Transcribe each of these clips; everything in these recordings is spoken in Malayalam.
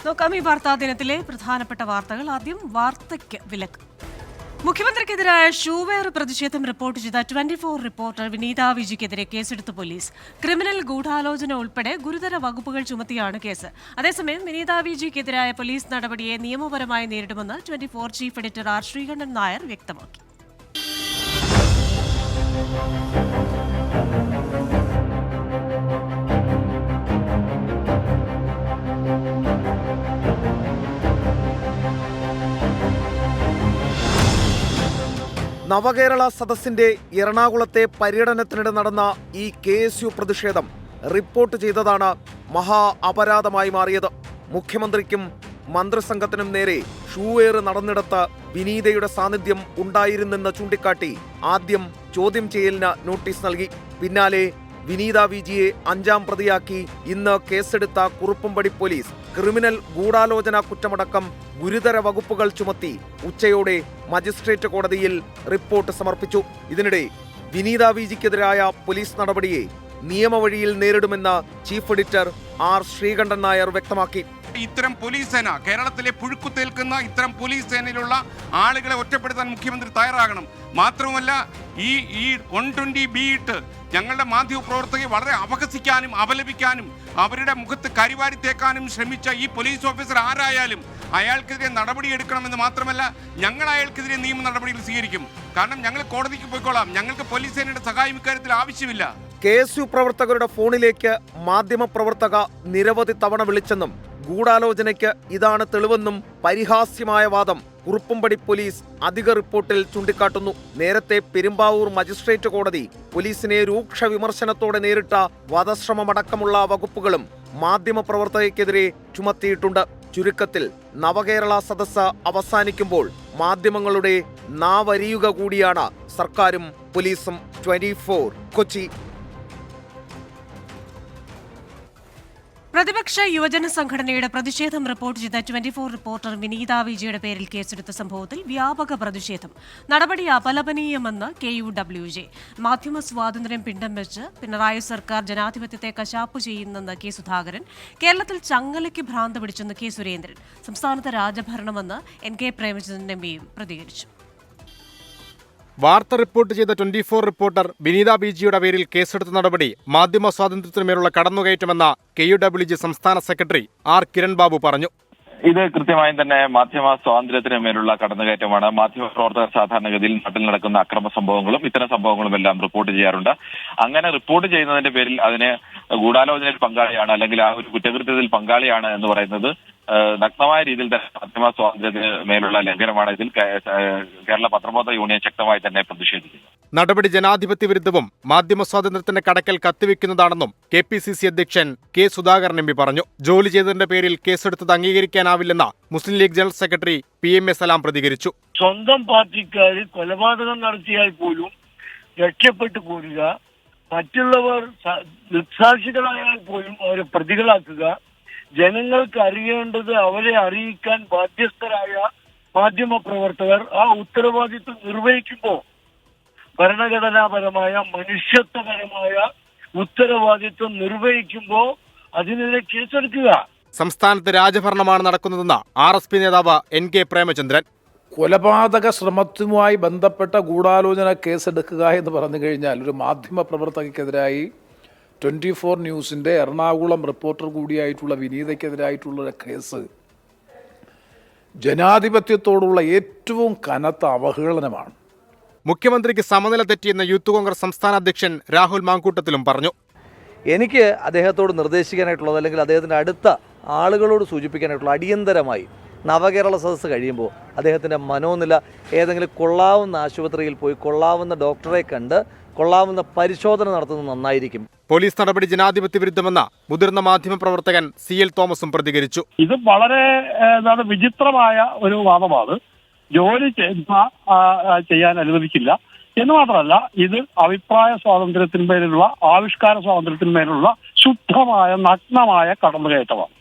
നോക്കാം ഈ വാർത്താ ദിനത്തിലെ പ്രധാനപ്പെട്ട വാർത്തകൾ. ആദ്യം വാർത്തയ്ക്ക് വിലക്ക്. മുഖ്യമന്ത്രിക്കെതിരായ ഷൂവെയർ പ്രതിഷേധം റിപ്പോർട്ട് ചെയ്ത 24 റിപ്പോർട്ടർ വിനീത വിജിക്കെതിരെ കേസെടുത്ത് പോലീസ്. ക്രിമിനൽ ഗൂഢാലോചന ഉൾപ്പെടെ ഗുരുതര വകുപ്പുകൾ ചുമത്തിയാണ് കേസ്. അതേസമയം വിനീത വിജിക്കെതിരായ പോലീസ് നടപടിയെ നിയമപരമായി നേരിടുമെന്ന് 24 chief editor R Sreekandan Nair വ്യക്തമാക്കി. നവകേരള സദസ്സിന്റെ എറണാകുളത്തെ പര്യടനത്തിനിടെ നടന്ന ഈ KSU പ്രതിഷേധം റിപ്പോർട്ട് ചെയ്തതാണ് മഹാ അപരാധമായി മാറിയത്. മുഖ്യമന്ത്രിക്കും മന്ത്രിസംഘത്തിനും നേരെ ഷൂവേറ് നടന്നിടത്ത് വിനീതയുടെ സാന്നിധ്യം ഉണ്ടായിരുന്നെന്ന് ചൂണ്ടിക്കാട്ടി ആദ്യം ചോദ്യം ചെയ്യലിന് നോട്ടീസ് നൽകി. പിന്നാലെ വിനീത വിജിയെ 5ാം പ്രതിയാക്കി ഇന്ന് കേസെടുത്ത കുറുപ്പുംപടി പോലീസ് ക്രിമിനൽ ഗൂഢാലോചന കുറ്റമടക്കം ഗുരുതര വകുപ്പുകൾ ചുമത്തി ഉച്ചയോടെ മജിസ്ട്രേറ്റ് കോടതിയിൽ റിപ്പോർട്ട് സമർപ്പിച്ചു. ഇതിനിടെ വിനീത വിജിക്കെതിരായ പോലീസ് നടപടിയെ നിയമവഴിയിൽ നേരിടുമെന്ന് chief editor R Sreekandan Nair വ്യക്തമാക്കി. ഇത്തരം പോലീസ് സേന, കേരളത്തിലെ പുഴുക്കുത്തേൽക്കുന്ന ഇത്തരം പോലീസ് സേനയിലുള്ള ആളുകളെ ഒറ്റപ്പെടുത്താൻ മുഖ്യമന്ത്രി തയ്യാറാകണം. മാത്രമല്ല ഈ 120B ഇട്ട് ഞങ്ങളുടെ മാധ്യമപ്രവർത്തകരെ വളരെ അപഹസിക്കാനും അപലപിക്കാനും അവരുടെ മുഖത്ത് കരിവാരി തേക്കാനും ശ്രമിച്ച ഈ പോലീസ് ഓഫീസർ ആരായാലും അയാൾക്കെതിരെ നടപടിയെടുക്കണമെന്ന് മാത്രമല്ല ഞങ്ങൾ അയാൾക്കെതിരെ നിയമ നടപടികൾ സ്വീകരിക്കും. കാരണം ഞങ്ങൾ കോടതിക്ക് പോയിക്കോളാം. ഞങ്ങൾക്ക് പോലീസ് സേനയുടെ സഹായം ഇക്കാര്യത്തിൽ ആവശ്യമില്ല. KSU പ്രവർത്തകരുടെ ഫോണിലേക്ക് മാധ്യമപ്രവർത്തക നിരവധി തവണ വിളിച്ചെന്നും ഗൂഢാലോചനയ്ക്ക് ഇതാണ് തെളിവെന്നും പരിഹാസ്യമായ വാദം കുറുപ്പുംപടി പോലീസ് അധിക റിപ്പോർട്ടിൽ ചൂണ്ടിക്കാട്ടുന്നു. നേരത്തെ പെരുമ്പാവൂർ മജിസ്ട്രേറ്റ് കോടതി പോലീസിനെ രൂക്ഷ വിമർശനത്തോടെ നേരിട്ട വധശ്രമമടക്കമുള്ള വകുപ്പുകളും മാധ്യമപ്രവർത്തകർക്കെതിരെ ചുമത്തിയിട്ടുണ്ട്. ചുരുക്കത്തിൽ നവകേരള സദസ്സ് അവസാനിക്കുമ്പോൾ മാധ്യമങ്ങളുടെ നാവരിയുക കൂടിയാണ് സർക്കാരും പോലീസും. 24 കൊച്ചി. പ്രതിപക്ഷ യുവജന സംഘടനയുടെ പ്രതിഷേധം റിപ്പോർട്ട് ചെയ്ത 24 റിപ്പോർട്ടർ വിനീത വിജിയുടെ പേരിൽ കേസെടുത്ത സംഭവത്തിൽ വ്യാപക പ്രതിഷേധം. നടപടി അപലപനീയമെന്ന് KUWJ. മാധ്യമ സ്വാതന്ത്ര്യം പിണ്ടം വെച്ച് പിണറായി സർക്കാർ ജനാധിപത്യത്തെ കശാപ്പു ചെയ്യുന്നെന്ന് K സുധാകരൻ. കേരളത്തിൽ ചങ്ങലയ്ക്ക് ഭ്രാന്ത് പിടിച്ചെന്ന് K സുരേന്ദ്രൻ. സംസ്ഥാനത്ത് രാജഭരണമെന്ന് NK പ്രേമചന്ദ്രൻ MPയും പ്രതികരിച്ചു. വാർത്ത റിപ്പോർട്ട് ചെയ്ത 24 റിപ്പോർട്ടർ വിനീത വിജിയുടെ പേരിൽ കേസെടുത്ത നടപടി മാധ്യമ സ്വാതന്ത്ര്യത്തിനുമേലുള്ള കടന്നുകയറ്റമെന്ന KUWJ സംസ്ഥാന സെക്രട്ടറി ആർ കിരൺ ബാബു പറഞ്ഞു. ഇത് കൃത്യമായും തന്നെ മാധ്യമ സ്വാതന്ത്ര്യത്തിന് മേലുള്ള കടന്നുകയറ്റമാണ്. മാധ്യമ പ്രവർത്തകർ സാധാരണഗതിയിൽ നാട്ടിൽ നടക്കുന്ന അക്രമ സംഭവങ്ങളും ഇത്തരം സംഭവങ്ങളും എല്ലാം റിപ്പോർട്ട് ചെയ്യാറുണ്ട്. അങ്ങനെ റിപ്പോർട്ട് ചെയ്യുന്നതിന്റെ പേരിൽ അതിന് ഗൂഢാലോചനയിൽ പങ്കാളിയാണ് അല്ലെങ്കിൽ ആ ഒരു കുറ്റകൃത്യത്തിൽ പങ്കാളിയാണ് എന്ന് പറയുന്നത് നഗ്നമായ രീതിയിൽ തന്നെ മാധ്യമ സ്വാതന്ത്ര്യത്തിന് മേലുള്ള ലംഘനമാണ്. ഇതിൽ കേരള പത്രബോധ യൂണിയൻ ശക്തമായി തന്നെ പ്രതിഷേധിക്കുന്നു. നടപടി ജനാധിപത്യ വിരുദ്ധവും മാധ്യമ സ്വാതന്ത്ര്യത്തിന്റെ കടക്കൽ കത്തിവെക്കുന്നതാണെന്നും KPCC അധ്യക്ഷൻ K സുധാകരൻ MP പറഞ്ഞു. ജോലി ചെയ്തതിന്റെ പേരിൽ കേസെടുത്തത് അംഗീകരിക്കാനാവില്ലെന്ന് മുസ്ലിം ലീഗ് ജനറൽ സെക്രട്ടറി PMA സലാം പ്രതികരിച്ചു. സ്വന്തം പാർട്ടിക്കാർ കൊലപാതകം നടത്തിയാൽ പോലും രക്ഷപ്പെട്ടു പോരുക, മറ്റുള്ളവർ ദൃക്സാക്ഷികളായാൽ പോലും അവരെ പ്രതികളാക്കുക, ജനങ്ങൾക്ക് അറിയേണ്ടത് അവരെ അറിയിക്കാൻ ബാധ്യസ്ഥരായ മാധ്യമ പ്രവർത്തകർ ആ ഉത്തരവാദിത്വം നിർവഹിക്കുമ്പോൾ ഭരണഘടനാപരമായ മനുഷ്യത്വപരമായ ഉത്തരവാദിത്വം നിർവഹിക്കുമ്പോൾ അതിനെതിരെ കേസെടുക്കുക. സംസ്ഥാനത്ത് രാജഭരണമാണ് നടക്കുന്നതെന്ന് RSP നേതാവ് NK പ്രേമചന്ദ്രൻ. കൊലപാതക ശ്രമത്തുമായി ബന്ധപ്പെട്ട ഗൂഢാലോചന കേസെടുക്കുക എന്ന് പറഞ്ഞു കഴിഞ്ഞാൽ ഒരു മാധ്യമ പ്രവർത്തകയ്ക്കെതിരായി 24 ന്യൂസിൻ്റെ എറണാകുളം റിപ്പോർട്ടർ കൂടിയായിട്ടുള്ള വിനീതയ്ക്കെതിരായിട്ടുള്ള കേസ് ജനാധിപത്യത്തോടുള്ള ഏറ്റവും കനത്ത അവഹേളനമാണ്. മുഖ്യമന്ത്രിക്ക് സമനില തെറ്റിയെന്ന് യൂത്ത് കോൺഗ്രസ് സംസ്ഥാന അധ്യക്ഷൻ രാഹുൽ മാങ്കൂട്ടത്തിലും പറഞ്ഞു. എനിക്ക് അദ്ദേഹത്തോട് നിർദ്ദേശിക്കാനായിട്ടുള്ളത് അല്ലെങ്കിൽ അദ്ദേഹത്തിൻ്റെ അടുത്ത ആളുകളോട് സൂചിപ്പിക്കാനായിട്ടുള്ള അടിയന്തരമായി നവകേരള സദസ്സ് കഴിയുമ്പോൾ അദ്ദേഹത്തിൻ്റെ മനോനില ഏതെങ്കിലും കൊള്ളാവുന്ന ആശുപത്രിയിൽ പോയി കൊള്ളാവുന്ന ഡോക്ടറെ കണ്ട് കൊള്ളാവുന്ന പരിശോധന നടത്തുന്നത് നന്നായിരിക്കും. പോലീസ് നടപടി ജനാധിപത്യ വിരുദ്ധമെന്ന മുതിർന്ന മാധ്യമപ്രവർത്തകൻ CL തോമസും പ്രതികരിച്ചു. ഇത് വളരെ വിചിത്രമായ ഒരു വാദമാണ്. ജോലി ചെയ്യാൻ അനുവദിക്കില്ല എന്ന് മാത്രമല്ല, ഇത് അഭിപ്രായ സ്വാതന്ത്ര്യത്തിന്മേലുള്ള ആവിഷ്കാര സ്വാതന്ത്ര്യത്തിന്മേലുള്ള ശുദ്ധമായ നഗ്നമായ കടന്നുകയറ്റമാണ്.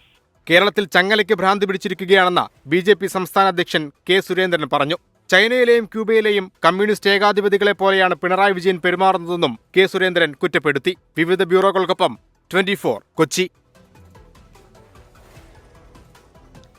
കേരളത്തിൽ ചങ്ങലയ്ക്ക് ഭ്രാന്തി പിടിച്ചിരിക്കുകയാണെന്ന് BJP സംസ്ഥാന അധ്യക്ഷൻ K സുരേന്ദ്രൻ പറഞ്ഞു. ചൈനയിലെയും ക്യൂബയിലെയും കമ്മ്യൂണിസ്റ്റ് ഏകാധിപതികളെ പോലെയാണ് പിണറായി വിജയൻ പെരുമാറുന്നതെന്നും K സുരേന്ദ്രൻ കുറ്റപ്പെടുത്തി. വിവിധ ബ്യൂറോകൾക്കൊപ്പം 24 കൊച്ചി.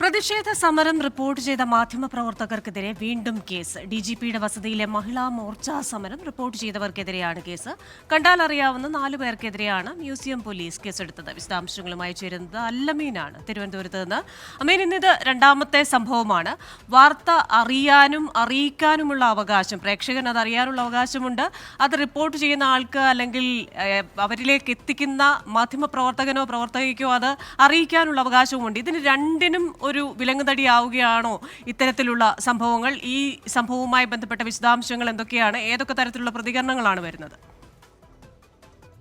പ്രതിഷേധ സമരം റിപ്പോർട്ട് ചെയ്ത മാധ്യമപ്രവർത്തകർക്കെതിരെ വീണ്ടും കേസ്. ഡിജിപിയുടെ വസതിയിലെ മഹിളാ മോർച്ച സമരം റിപ്പോർട്ട് ചെയ്തവർക്കെതിരെയാണ് കേസ്. കണ്ടാലറിയാവുന്ന 4 പേർക്കെതിരെയാണ് മ്യൂസിയം പോലീസ് കേസെടുത്തത്. വിശദാംശങ്ങളുമായി ചേരുന്നത് അല്ലമീനാണ് തിരുവനന്തപുരത്ത് നിന്ന്. അമീൻ, ഇന്നിത് രണ്ടാമത്തെ സംഭവമാണ്. വാർത്ത അറിയാനും അറിയിക്കാനുമുള്ള അവകാശം, പ്രേക്ഷകൻ അത് അറിയാനുള്ള അവകാശമുണ്ട്. അത് റിപ്പോർട്ട് ചെയ്യുന്ന ആൾക്ക് അല്ലെങ്കിൽ അവരിലേക്ക് എത്തിക്കുന്ന മാധ്യമപ്രവർത്തകനോ പ്രവർത്തകയ്ക്കോ അത് അറിയിക്കാനുള്ള അവകാശവുമുണ്ട്. ഇതിന് രണ്ടിനും ഒരു വിലങ്ങുതടിയാവുകയാണോ ഇത്തരത്തിലുള്ള സംഭവങ്ങൾ? ഈ സംഭവവുമായി ബന്ധപ്പെട്ട വിശദാംശങ്ങൾ എന്തൊക്കെയാണ്? ഏതൊക്കെ തരത്തിലുള്ള പ്രതികരണങ്ങളാണ് വരുന്നത്?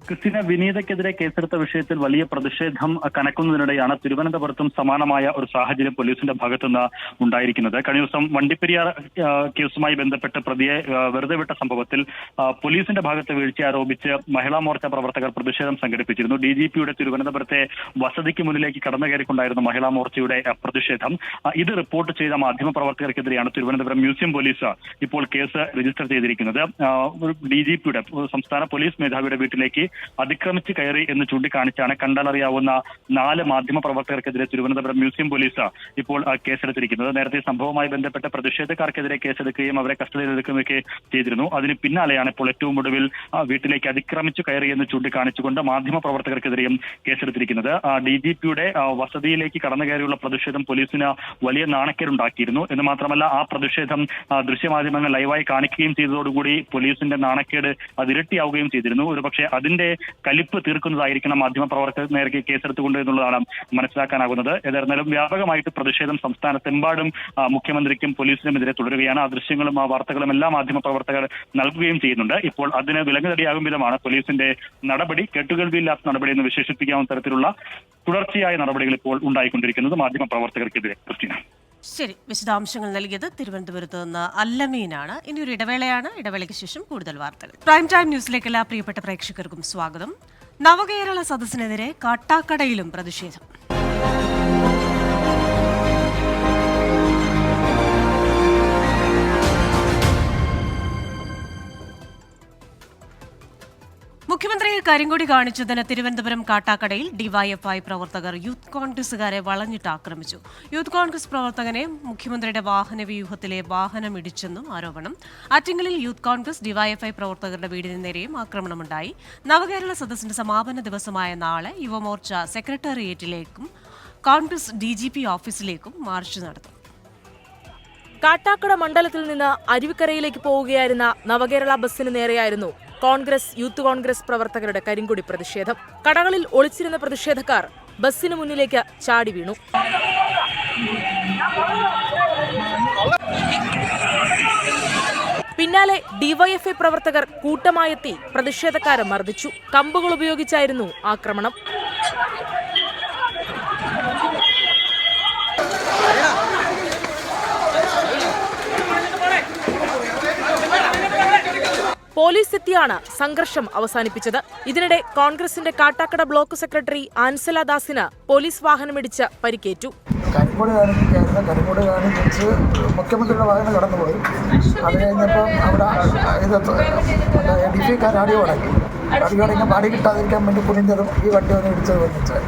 ക്രിസ്റ്റീന, വിനീതയ്ക്കെതിരെ കേസെടുത്ത വിഷയത്തിൽ വലിയ പ്രതിഷേധം കനക്കുന്നതിനിടെയാണ് തിരുവനന്തപുരത്തും സമാനമായ ഒരു സാഹചര്യം പോലീസിന്റെ ഭാഗത്തുനിന്ന് ഉണ്ടായിരിക്കുന്നത്. കഴിഞ്ഞ ദിവസം വണ്ടിപ്പെരിയാർ കേസുമായി ബന്ധപ്പെട്ട് പ്രതിയെ വെറുതെ വിട്ട സംഭവത്തിൽ പോലീസിന്റെ ഭാഗത്ത് വീഴ്ച ആരോപിച്ച് മഹിളാ മോർച്ച പ്രവർത്തകർ പ്രതിഷേധം സംഘടിപ്പിച്ചിരുന്നു. ഡിജിപിയുടെ തിരുവനന്തപുരത്തെ വസതിക്ക് മുന്നിലേക്ക് കടന്നു കയറിക്കൊണ്ടായിരുന്നു മഹിളാ മോർച്ചയുടെ പ്രതിഷേധം. ഇത് റിപ്പോർട്ട് ചെയ്ത മാധ്യമപ്രവർത്തകർക്കെതിരെയാണ് തിരുവനന്തപുരം മ്യൂസിയം പോലീസ് ഇപ്പോൾ കേസ് രജിസ്റ്റർ ചെയ്തിരിക്കുന്നത്. ഡിജിപിയുടെ സംസ്ഥാന പോലീസ് മേധാവിയുടെ വീട്ടിലേക്ക് അതിക്രമിച്ച് കയറി എന്ന് ചൂണ്ടിക്കാണിച്ചാണ് കണ്ടാലറിയാവുന്ന 4 മാധ്യമപ്രവർത്തകർക്കെതിരെ തിരുവനന്തപുരം മ്യൂസിയം പോലീസ് ഇപ്പോൾ കേസെടുത്തിരിക്കുന്നത്. നേരത്തെ സംഭവവുമായി ബന്ധപ്പെട്ട് പ്രതിഷേധക്കാർക്കെതിരെ കേസെടുക്കുകയും അവരെ കസ്റ്റഡിയിലെടുക്കുകയൊക്കെ ചെയ്തിരുന്നു. അതിന് പിന്നാലെയാണ് ഇപ്പോൾ ഏറ്റവും ഒടുവിൽ വീട്ടിലേക്ക് അതിക്രമിച്ചു കയറി എന്ന് ചൂണ്ടിക്കാണിച്ചുകൊണ്ട് മാധ്യമപ്രവർത്തകർക്കെതിരെയും കേസെടുത്തിരിക്കുന്നത്. ഡിജിപിയുടെ വസതിയിലേക്ക് കടന്നു കയറിയുള്ള പ്രതിഷേധം പോലീസിന് വലിയ നാണക്കേടുണ്ടാക്കിയിരുന്നു എന്ന് മാത്രമല്ല, ആ പ്രതിഷേധം ദൃശ്യമാധ്യമങ്ങൾ ലൈവായി കാണിക്കുകയും ചെയ്തതോടുകൂടി പോലീസിന്റെ നാണക്കേട് അതിരട്ടിയാവുകയും ചെയ്തിരുന്നു. ഒരുപക്ഷെ അതിന്റെ കലിപ്പ് തീർക്കുന്നതായിരിക്കണം മാധ്യമപ്രവർത്തകർ നേരെ കേസെടുത്തുകൊണ്ട് എന്നുള്ളതാണ് മനസ്സിലാക്കാനാകുന്നത്. ഏതായിരുന്നാലും വ്യാപകമായിട്ട് പ്രതിഷേധം സംസ്ഥാനത്തെമ്പാടും മുഖ്യമന്ത്രിക്കും പോലീസിനുമെതിരെ തുടരുകയാണ്. ആ ദൃശ്യങ്ങളും ആ വാർത്തകളും എല്ലാ മാധ്യമപ്രവർത്തകർ നൽകുകയും ചെയ്യുന്നുണ്ട്. ഇപ്പോൾ അതിന് വിലങ്ങുതടിയാകും വിധമാണ് പോലീസിന്റെ നടപടി. കേട്ടുകേൾവിയില്ലാത്ത നടപടി എന്ന് വിശേഷിപ്പിക്കാവുന്ന തരത്തിലുള്ള തുടർച്ചയായ നടപടികൾ ഇപ്പോൾ ഉണ്ടായിക്കൊണ്ടിരിക്കുന്നത് മാധ്യമപ്രവർത്തകർക്കെതിരെ. ക്രിസ്റ്റീന, ശരി, വിശദാംശങ്ങൾ നൽകിയത് തിരുവനന്തപുരത്ത് നിന്ന് അല്ലമീനാണ്. ഇനി ഒരു ഇടവേളയാണ്. ഇടവേളയ്ക്ക് ശേഷം കൂടുതൽ വാർത്തകൾ. പ്രൈം ടൈം ന്യൂസിലേക്ക് എല്ലാ പ്രിയപ്പെട്ട പ്രേക്ഷകർക്കും സ്വാഗതം. നവകേരള സദസ്സിനെതിരെ കാട്ടാക്കടയിലും പ്രതിഷേധം. മുഖ്യമന്ത്രിയെ കരിങ്കൊടി കാണിച്ചതിന് തിരുവനന്തപുരം കാട്ടാക്കടയിൽ ഡിവൈഎഫ്ഐ പ്രവർത്തകർ യൂത്ത് കോൺഗ്രസുകാരെ വളഞ്ഞിട്ട് ആക്രമിച്ചു. യൂത്ത് കോൺഗ്രസ് പ്രവർത്തകനെ മുഖ്യമന്ത്രിയുടെ വാഹനവ്യൂഹത്തിലെ വാഹനം ഇടിച്ചെന്നും ആരോപണം. ആറ്റിങ്ങലിൽ യൂത്ത് കോൺഗ്രസ് ഡിവൈഎഫ്ഐ പ്രവർത്തകരുടെ വീടിന് നേരെയും ആക്രമണമുണ്ടായി. നവകേരള സദസ്സിന്റെ സമാപന ദിവസമായ നാളെ യുവമോർച്ച സെക്രട്ടേറിയറ്റിലേക്കും കോൺഗ്രസ് ഡിജിപി ഓഫീസിലേക്കും മാർച്ച് നടത്തും. കാട്ടാക്കട മണ്ഡലത്തിൽ നിന്ന് അരുവിക്കരയിലേക്ക് പോവുകയായിരുന്ന നവകേരള ബസ്സിന് നേരെയായിരുന്നു കോൺഗ്രസ് യൂത്ത് കോൺഗ്രസ് പ്രവർത്തകരുടെ കരിങ്കൊടി പ്രതിഷേധം. കടകളിൽ ഒളിച്ചിരുന്ന പ്രതിഷേധക്കാർ ബസ്സിന് മുന്നിലേക്ക് ചാടി വീണു. പിന്നാലെ ഡിവൈഎഫ്ഐ പ്രവർത്തകർ കൂട്ടമായെത്തി പ്രതിഷേധക്കാരെ മർദ്ദിച്ചു. കമ്പുകൾ ഉപയോഗിച്ചായിരുന്നു ആക്രമണം. പോലീസ് എത്തിയാണ് സംഘർഷം അവസാനിപ്പിച്ചത്. ഇതിനിടെ കോൺഗ്രസിന്റെ കാട്ടാക്കട ബ്ലോക്ക് സെക്രട്ടറി ആൻസല ദാസിന് പോലീസ് വാഹനമിടിച്ച് പരിക്കേറ്റു. കരിങ്കോട് കാണിച്ച് മുഖ്യമന്ത്രിയുടെ വാഹനം കടന്നുപോയി. അത് കഴിഞ്ഞപ്പം അവിടെ ഡിഫിക്കാർ അടി തുടങ്ങി. പാടി കിട്ടാതിരിക്കാൻ വേണ്ടി കുനിഞ്ഞതും ഈ വണ്ടി വന്ന് ഇടിച്ചത് വന്നിട്ട്.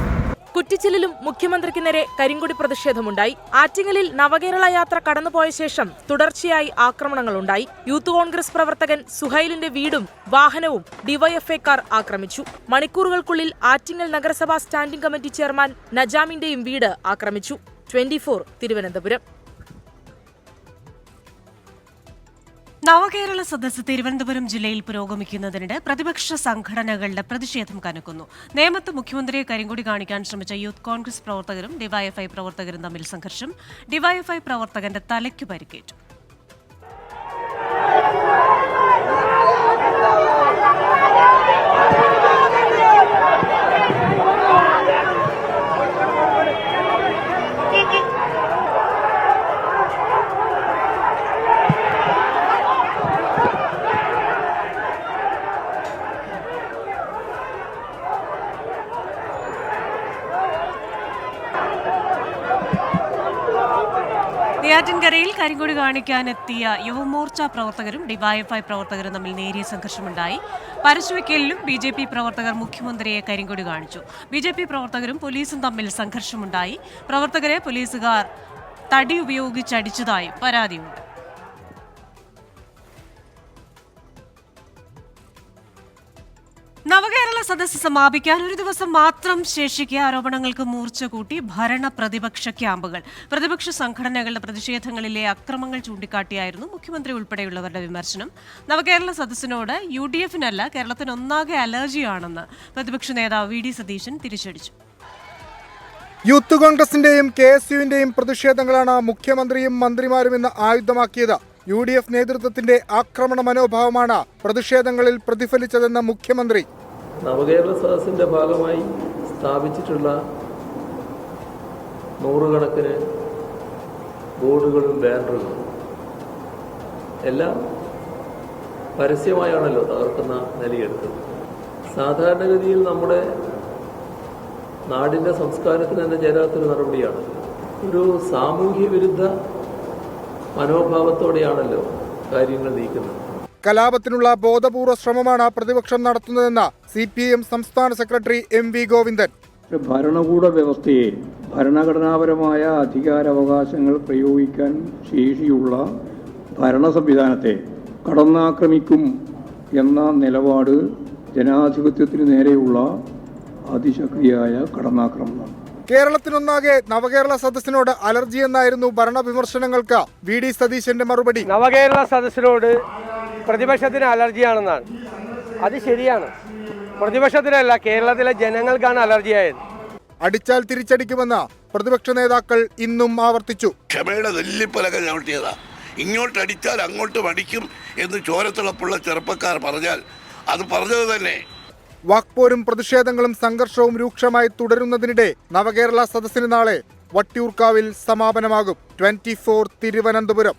കുറ്റിച്ചിലും മുഖ്യമന്ത്രിക്ക് നേരെ കരിങ്കൊടി പ്രതിഷേധമുണ്ടായി. ആറ്റിങ്ങലിൽ നവകേരള യാത്ര കടന്നുപോയ ശേഷം തുടർച്ചയായി ആക്രമണങ്ങളുണ്ടായി. യൂത്ത് കോൺഗ്രസ് പ്രവർത്തകൻ സുഹൈലിന്റെ വീടും വാഹനവും ഡിവൈഎഫ്ഐക്കാർ ആക്രമിച്ചു. മണിക്കൂറുകൾക്കുള്ളിൽ ആറ്റിങ്ങൽ നഗരസഭാ സ്റ്റാൻഡിംഗ് കമ്മിറ്റി ചെയർമാൻ നജാമിന്റെയും വീട് ആക്രമിച്ചു. 24 തിരുവനന്തപുരം. നവകേരള സദസ്സ് തിരുവനന്തപുരം ജില്ലയിൽ പുരോഗമിക്കുന്നതിനിടെ പ്രതിപക്ഷ സംഘടനകളുടെ പ്രതിഷേധം കനക്കുന്നു. നേമത്ത് മുഖ്യമന്ത്രിയെ കരിങ്കൊടി കാണിക്കാൻ ശ്രമിച്ച യൂത്ത് കോൺഗ്രസ് പ്രവർത്തകരും ഡിവൈഎഫ്ഐ പ്രവർത്തകരും തമ്മിൽ സംഘർഷം. ഡിവൈഎഫ്ഐ പ്രവർത്തകന്റെ തലയ്ക്ക് പരിക്കേറ്റു. നെയ്യാറ്റിൻകരയിൽ കരിങ്കൊടി കാണിക്കാനെത്തിയ യുവമോർച്ച പ്രവർത്തകരും ഡിവൈഎഫ്ഐ പ്രവർത്തകരും തമ്മിൽ നേരിയ സംഘർഷമുണ്ടായി. പരശുവയ്ക്കലിലും ബി.ജെ.പി. പ്രവർത്തകർ മുഖ്യമന്ത്രിയെ കരിങ്കൊടി കാണിച്ചു. ബി.ജെ.പി. പ്രവർത്തകരും പോലീസും തമ്മിൽ സംഘർഷമുണ്ടായി. പ്രവർത്തകരെ പോലീസുകാർ തടി ഉപയോഗിച്ചടിച്ചതായും പരാതിയുണ്ട്. നവകേരള സദസ്സ് സമാപിക്കാൻ ഒരു ദിവസം മാത്രം ശേഷിക്കെ ആരോപണങ്ങൾക്ക് മൂർച്ച കൂട്ടി ഭരണ പ്രതിപക്ഷ ക്യാമ്പുകൾ. പ്രതിപക്ഷ സംഘടനകളുടെ പ്രതിഷേധങ്ങളിലെ അക്രമങ്ങൾ ചൂണ്ടിക്കാട്ടിയായിരുന്നു മുഖ്യമന്ത്രി ഉൾപ്പെടെയുള്ളവരുടെ വിമർശനം. നവകേരള സദസ്സിനോട് UDF-നല്ല കേരളത്തിനൊന്നാകെ അലർജിയാണെന്ന് പ്രതിപക്ഷ നേതാവ് VD സതീശൻ തിരിച്ചടിച്ചു. യൂത്ത് കോൺഗ്രസിന്റെയും KSUവിന്റെയും പ്രതിഷേധങ്ങളാണ് മുഖ്യമന്ത്രിയും മന്ത്രിമാരും ഇന്ന് ആയുധമാക്കിയത്. UDF നേതൃത്വത്തിന്റെ ആക്രമണ മനോഭാവമാണ് പ്രതിഷേധങ്ങളിൽ പ്രതിഫലിച്ചതെന്ന് മുഖ്യമന്ത്രി. നവകേരള സദസ്സിന്റെ ഭാഗമായി സ്ഥാപിച്ചിട്ടുള്ള നൂറുകണക്കിന് ബോർഡുകളും ബാനറുകളും എല്ലാം പരസ്യമായാണല്ലോ തകർക്കുന്ന നിലയെടുത്തത്. സാധാരണഗതിയിൽ നമ്മുടെ നാടിന്റെ സംസ്കാരത്തിന് തന്നെ ചേരാത്തൊരു നടപടിയാണ്. ഒരു സാമൂഹ്യ വിരുദ്ധ മനോഭാവത്തോടെയാണല്ലോ കാര്യങ്ങൾ നീക്കുന്നത്. കലാപത്തിനുള്ള ബോധപൂർവ ശ്രമമാണ് പ്രതിപക്ഷം നടത്തുന്നതെന്ന് CPM സംസ്ഥാന സെക്രട്ടറി MV ഗോവിന്ദൻ. ഭരണകൂട വ്യവസ്ഥയെ ഭരണഘടനാപരമായ അധികാരാവകാശങ്ങൾ പ്രയോഗിക്കാൻ ശേഷിയുള്ള ഭരണ സംവിധാനത്തെ കടന്നാക്രമിക്കും എന്ന നിലപാട് ജനാധിപത്യത്തിന് നേരെയുള്ള അതിശക്തിയായ കടന്നാക്രമണമാണ്. കേരളത്തിനൊന്നാകെ നവകേരള സദസ്സിനോട് അലർജി എന്നായിരുന്നു ഭരണ വിമർശനങ്ങൾക്ക് VD സതീശന്റെ മറുപടി. നവകേരള സദസ്സിനോട് പ്രതിപക്ഷത്തിന് അലർജിയാണെന്നാണ്. അത് ശരിയാണ്. പ്രതിപക്ഷത്തിനല്ല, കേരളത്തിലെ ജനങ്ങൾക്കാണ് അലർജിയായത്. അടിച്ചാൽ തിരിച്ചടിക്കുമെന്ന് പ്രതിപക്ഷ നേതാക്കൾ ഇന്നും ആവർത്തിച്ചു. ക്ഷമയുടെ നെല്ലിപ്പലക ചവിട്ടിയതാ. ഇങ്ങോട്ട് അടിച്ചാൽ അങ്ങോട്ട് അടിക്കും എന്ന് ചോരത്തിളപ്പുള്ള ചെറുപ്പക്കാർ പറഞ്ഞാൽ അത് പറഞ്ഞത് തന്നെ. വാക്പോരും പ്രതിഷേധങ്ങളും സംഘർഷവും രൂക്ഷമായി തുടരുന്നതിനിടെ നവകേരള സദസ്സിന് നാളെ വട്ടിയൂർക്കാവിൽ സമാപനമാകും. 24 തിരുവനന്തപുരം.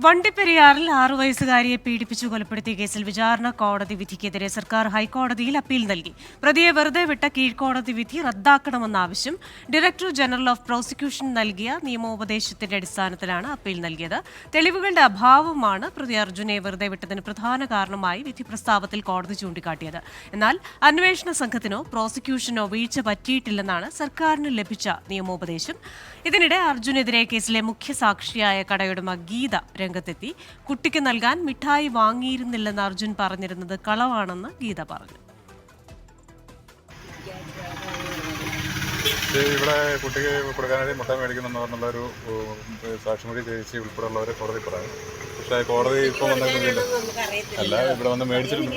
വണ്ടിപ്പെരിയാറിൽ 6 വയസ്സുകാരിയെ പീഡിപ്പിച്ചു കൊലപ്പെടുത്തിയ കേസിൽ വിചാരണ കോടതി വിധിക്കെതിരെ സർക്കാർ ഹൈക്കോടതിയിൽ അപ്പീൽ നൽകി. പ്രതിയെ വെറുതെ വിട്ട കീഴ്ക്കോടതി വിധി റദ്ദാക്കണമെന്ന ആവശ്യം ഡയറക്ടർ ജനറൽ ഓഫ് പ്രോസിക്യൂഷൻ നൽകിയ നിയമോപദേശത്തിന്റെ അടിസ്ഥാനത്തിലാണ് അപ്പീൽ നൽകിയത്. തെളിവുകളുടെ അഭാവമാണ് പ്രതി അർജുനെ വെറുതെ വിട്ടതിന് പ്രധാന കാരണമായി വിധി പ്രസ്താവത്തിൽ കോടതി ചൂണ്ടിക്കാട്ടിയത്. എന്നാൽ അന്വേഷണ സംഘത്തിനോ പ്രോസിക്യൂഷനോ വീഴ്ച പറ്റിയിട്ടില്ലെന്നാണ് സർക്കാരിന് ലഭിച്ച നിയമോപദേശം. ഇതിനിടെ അർജുനെതിരെ കേസിലെ മുഖ്യ സാക്ഷിയായ കടയുടമ ഗീത രംഗത്തെത്തി. കുട്ടിക്ക് നൽകാൻ മിഠായി വാങ്ങിയിരുന്നില്ലെന്ന് അർജുൻ പറഞ്ഞിരുന്നത് കളവാണെന്ന് ഗീത പറഞ്ഞു. ഇവിടെ കുട്ടിക്ക് കൊടുക്കാനായിട്ട് മുട്ട മേടിക്കുന്നുണ്ടെന്നുള്ളൊരു സാക്ഷിമൊഴി ചേച്ചി ഉൾപ്പെടെയുള്ളവരെ കോടതി പറയും. പക്ഷേ കോടതി ഇപ്പോൾ വന്നിട്ടില്ല. അല്ല, ഇവിടെ വന്ന് മേടിച്ചിട്ടുണ്ട്.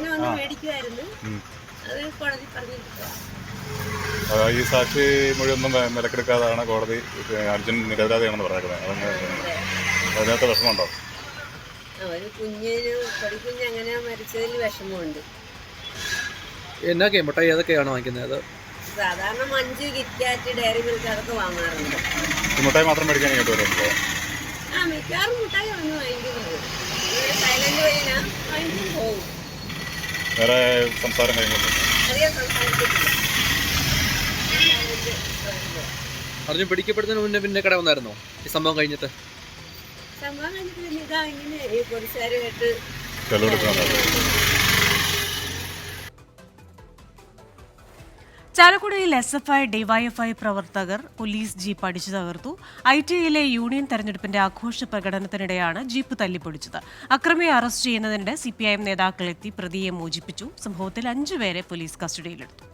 ഈ സാക്ഷി മൊഴിയൊന്നും വിലക്കെടുക്കാതാണ് കോടതി അർജുൻ നിരപരാധിയാണെന്ന് പറഞ്ഞേക്കുന്നത്. അതിനകത്ത് വിഷമമുണ്ടോ? അങ്ങനെ മരിച്ചതിൽ വിഷമമുണ്ട്. എന്നൊക്കെ മിഠായി ഏതൊക്കെയാണ് വാങ്ങിക്കുന്നത്? സാധാരണ മഞ്ച്, കിറ്റ്കാറ്റ്, ഡയറി മിൽക്ക് അതൊക്കെ വാങ്ങാറുണ്ട്. മിഠായി മാത്രം മേടിക്കാൻ ഇങ്ങോട്ട് വരുമല്ലോ? മിക്കവാറും മിഠായി വന്ന് വാങ്ങിക്കുന്നത്. സൈലന്റ് വഴിനാ വാങ്ങിക്കും പോകും. വേറെ സംസാരം കഴിഞ്ഞിട്ട് അധികം സംസാരിച്ചിട്ടില്ല. അർജുൻ പിടിക്കപ്പെടുന്നതിന് മുന്നേ പിന്നെ കട വന്നായിരുന്നോ ഈ സംഭവം കഴിഞ്ഞിട്ട്? സംഭവം കഴിഞ്ഞിട്ട് ഇതാ ഇങ്ങനെ ഈ പോലീസുകാരുമായിട്ട് ചാലക്കുടിയിൽ SFI DYFI പ്രവർത്തകർ പോലീസ് ജീപ്പ് അടിച്ചു തകർത്തു. ITയിലെ യൂണിയൻ തെരഞ്ഞെടുപ്പിന്റെ ആഘോഷ പ്രകടനത്തിനിടെയാണ് ജീപ്പ് തല്ലിപ്പൊളിച്ചത്. അക്രമിയെ അറസ്റ്റ് ചെയ്യുന്നതിനിടെ CPIM നേതാക്കളെത്തി പ്രതിയെ മോചിപ്പിച്ചു. സംഭവത്തിൽ 5 പേരെ പോലീസ് കസ്റ്റഡിയിലെടുത്തു.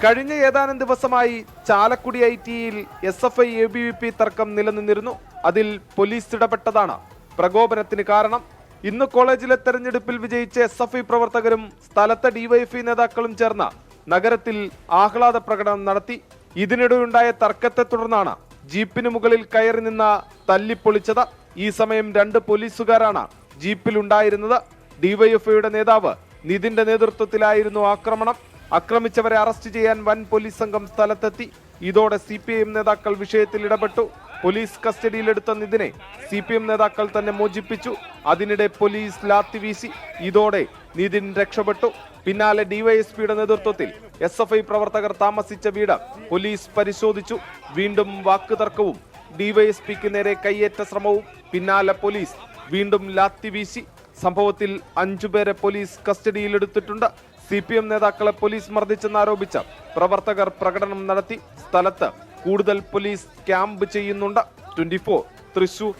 കഴിഞ്ഞ ഏതാനും ദിവസമായി ചാലക്കുടി ITയിൽ SFI ABVP തർക്കം നിലനിന്നിരുന്നു. അതിൽ പോലീസ് ഇടപെട്ടതാണ് പ്രകോപനത്തിന് കാരണം. ഇന്ന് കോളേജിലെ തെരഞ്ഞെടുപ്പിൽ വിജയിച്ച SFI പ്രവർത്തകരും സ്ഥലത്തെ DYFI നേതാക്കളും ചേർന്ന് നഗരത്തിൽ ആഹ്ലാദ പ്രകടനം നടത്തി. ഇതിനിടെയുണ്ടായ തർക്കത്തെ തുടർന്നാണ് ജീപ്പിന് മുകളിൽ കയറി നിന്ന തല്ലിപ്പൊളിച്ചത്. ഈ സമയം 2 പോലീസുകാരാണ് ജീപ്പിലുണ്ടായിരുന്നത്. DYFIയുടെ നേതാവ് നിതിന്റെ നേതൃത്വത്തിലായിരുന്നു ആക്രമണം. ആക്രമിച്ചവരെ അറസ്റ്റ് ചെയ്യാൻ വൻ പോലീസ് സംഘം സ്ഥലത്തെത്തി. ഇതോടെ CPIM നേതാക്കൾ വിഷയത്തിൽ ഇടപെട്ടു. പോലീസ് കസ്റ്റഡിയിലെടുത്ത നിതിനെ CPIM നേതാക്കൾ തന്നെ മോചിപ്പിച്ചു. അതിനിടെ പോലീസ് ലാത്തി വീശി. ഇതോടെ നിതിൻ രക്ഷപ്പെട്ടു. പിന്നാലെ DYSPയുടെ നേതൃത്വത്തിൽ SFI പ്രവർത്തകർ താമസിച്ച വീട് പോലീസ് പരിശോധിച്ചു. വീണ്ടും വാക്കുതർക്കവും ഡിവൈഎസ്പിക്ക് നേരെ കയ്യേറ്റ ശ്രമവും. പിന്നാലെ പോലീസ് വീണ്ടും ലാത്തി വീശി. സംഭവത്തിൽ 5 പേരെ പോലീസ് കസ്റ്റഡിയിലെടുത്തിട്ടുണ്ട്. CPM നേതാക്കളെ പോലീസ് മർദ്ദിച്ചെന്നാരോപിച്ച പ്രവർത്തകർ പ്രകടനം നടത്തി. സ്ഥലത്ത് കൂടുതൽ പോലീസ് ക്യാമ്പ് ചെയ്യുന്നുണ്ട്. 24 തൃശൂർ.